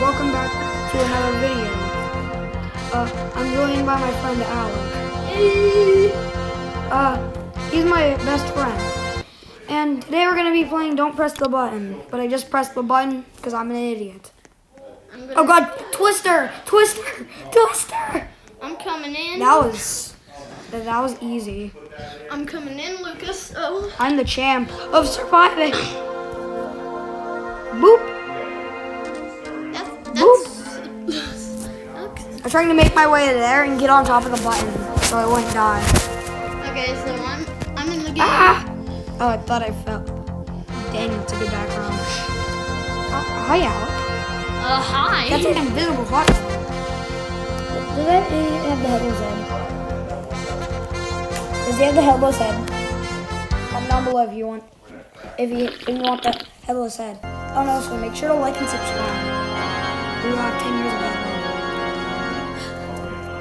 welcome back to another video. I'm joined by my friend Alec. He's my best friend. And today we're gonna be playing Don't Press the Button. But I just pressed the button because I'm an idiot. Oh god, Twister! Twister! Twister! I'm coming in. That was easy. I'm coming in, Lucas. Oh. I'm the champ of surviving. Boop! I'm trying to make my way there and get on top of the button so I wouldn't die. Okay, so I'm in the game. Ah! Oh, I thought I fell. Dang, that's a good background. Hi, Alec. Hi. That's an invisible button. Does that have the headless head? Does he have the headless head? Comment down below if you want the headless head. Oh no, so make sure to like and subscribe. We will have 10 years of that.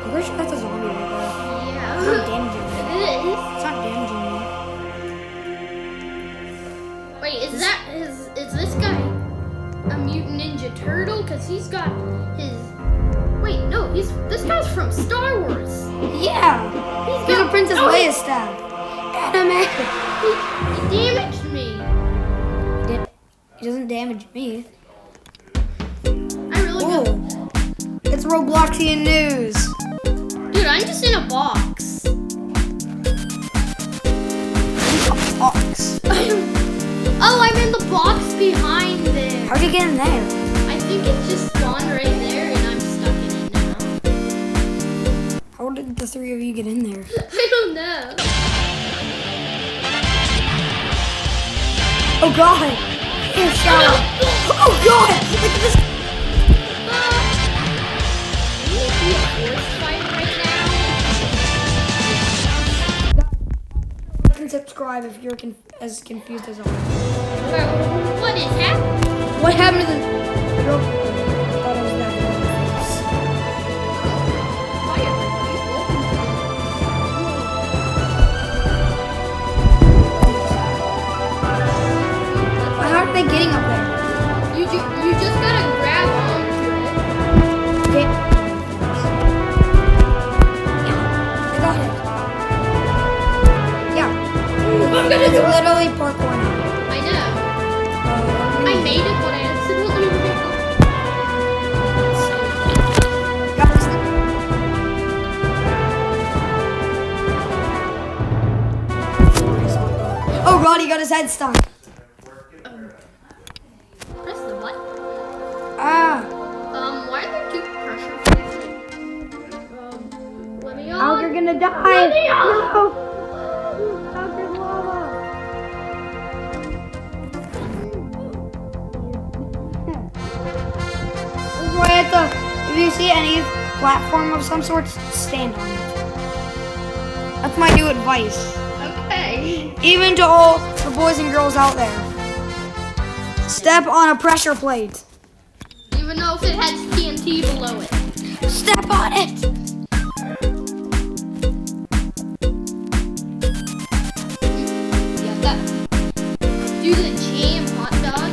I'm pretty sure that's a zombie right there. Yeah. It's not damaging me. It is. It's not damaging me. Wait, is this guy a mutant ninja turtle? Cause he's got his. Wait, no, this guy's from Star Wars. Yeah. He's a Princess Leia staff. Anime. He damaged me. He doesn't damage me. I really Ooh. It's Robloxian news. Dude, I'm just in a box. Box. Oh, I'm in the box behind there. How'd you get in there? I think it just spawned right there and I'm stuck in it now. How did the three of you get in there? I don't know. Oh god! Here, shower. Oh god! Look at this. Like and subscribe if you're as confused as I am. What is happening? What happened to the girl? I thought it was that girl. Why everybody's How are they getting up there? You just gotta grab onto it. Okay. Yeah, I got it. Yeah. It's literally parkour now. I know. I made it, but I accidentally made it. Got this. Oh god, he got his head stung. Press the button. Ah. Why are there two pressure plates? Let me on. Oh, you're gonna die. Let me on. No. Dr. Lava. This is why I have to, if you see any platform of some sort, stand on it. That's my new advice. Okay. Even to all the boys and girls out there. Step on a pressure plate. Even though if it has TNT below it. Step on it. Yeah, that. Do the jam, hot dog.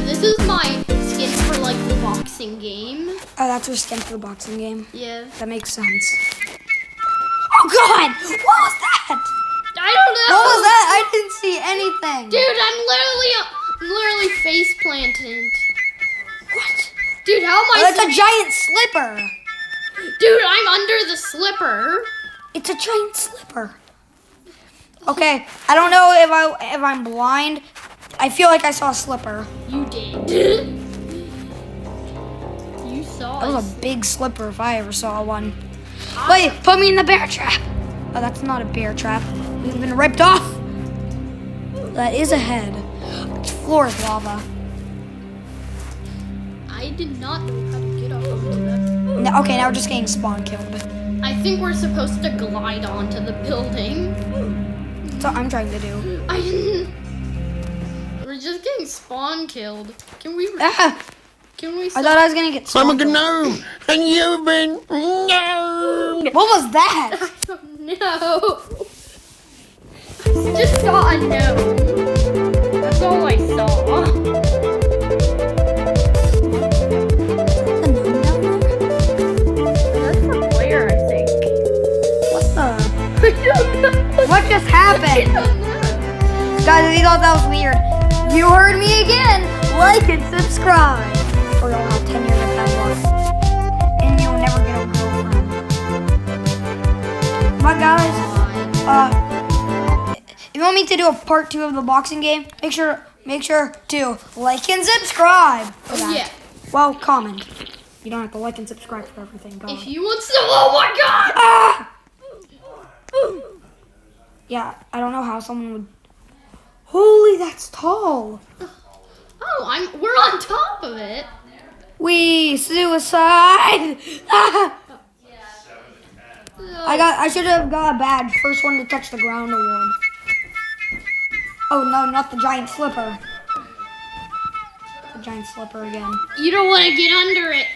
This is my skin for like the boxing game. Oh, that's your skin for the boxing game. Yeah. That makes sense. Oh God! What was that? I don't know. What was that? I didn't see anything. Dude, I'm literally face planted. What? Dude, how am Oh, I? that's a giant slipper. Dude, I'm under the slipper. It's a giant slipper. Okay, I don't know if I'm blind. I feel like I saw a slipper. You did. You saw That was us. a big slipper if I ever saw one. Wait, put me in the bear trap. Oh, that's not a bear trap. We've been ripped off. That is a head. Its floor is lava. I did not know how to get up onto that. No, okay, now we're just getting spawn killed. I think we're supposed to glide onto the building. That's what I'm trying to do. I didn't. We're just getting spawn killed. Can we? Ah, Can we? I thought I was gonna get I'm spawn a killed. gnome, and you've been gnomed. What was that? No. I just saw a gnome. That's guys, if you thought that was weird, you heard me again. Like and subscribe. Or you'll have 10 years of bad luck. And you'll never get a girlfriend. But guys, if you want me to do a part 2 of the boxing game, make sure to like and subscribe for that. Yeah. Well, comment. You don't have to like and subscribe for everything. God. If you want some, oh my god! Ah! Yeah, I don't know how someone would. Holy, that's tall. Oh, we're on top of it. We suicide. Ah! I should have got a badge. First one to touch the ground award. Oh no, not the giant slipper. The giant slipper again. You don't want to get under it.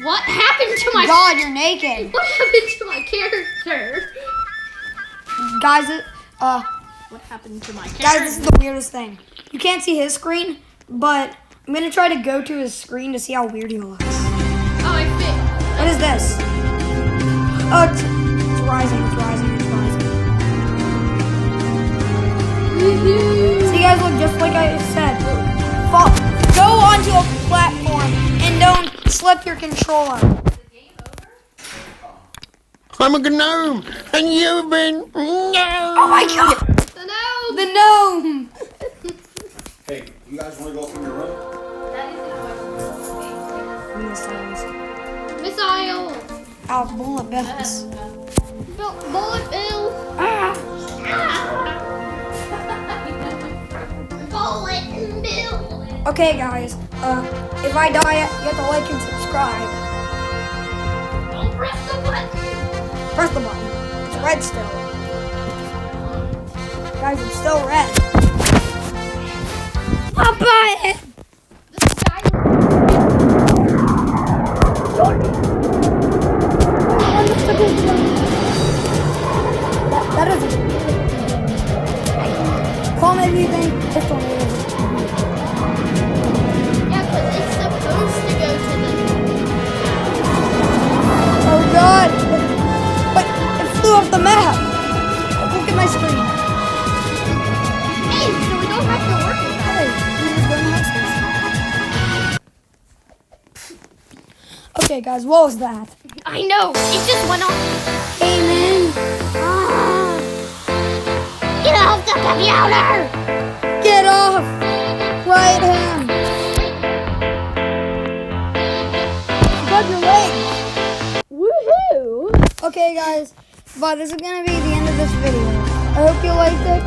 What happened to my? God, you're naked. What happened to my character? Guys, What happened to my character? guys, this is the weirdest thing. You can't see his screen, but I'm gonna try to go to his screen to see how weird he looks. Oh, I fit. What is this? Oh, it's rising, it's rising, it's rising. So you guys look just like I said. Go onto a platform and don't slip your controller. I'm a gnome, and you've been no. Oh my god! No. The gnome! Hey, you guys want to go from your room? Missile. Oh, bullet bills. Bullet bill. Ah. Bullet bill. Okay, guys. If I die, you have to like and subscribe. Don't press the button. Press the button. It's red still. Guys, it's still red. I'll buy it. That is call me anything. It's on me. Yeah, because it's supposed to go to the. Oh god! But it flew off the map! Look at my screen. Hey, so we don't have to work with that. Hey, we just go in the house. Okay guys, what was that? I know. It just went off. Hey man! Get off the computer. Get off! Right hand! Got your leg! Woohoo! Okay guys, but this is gonna be the end of this video. I hope you liked it.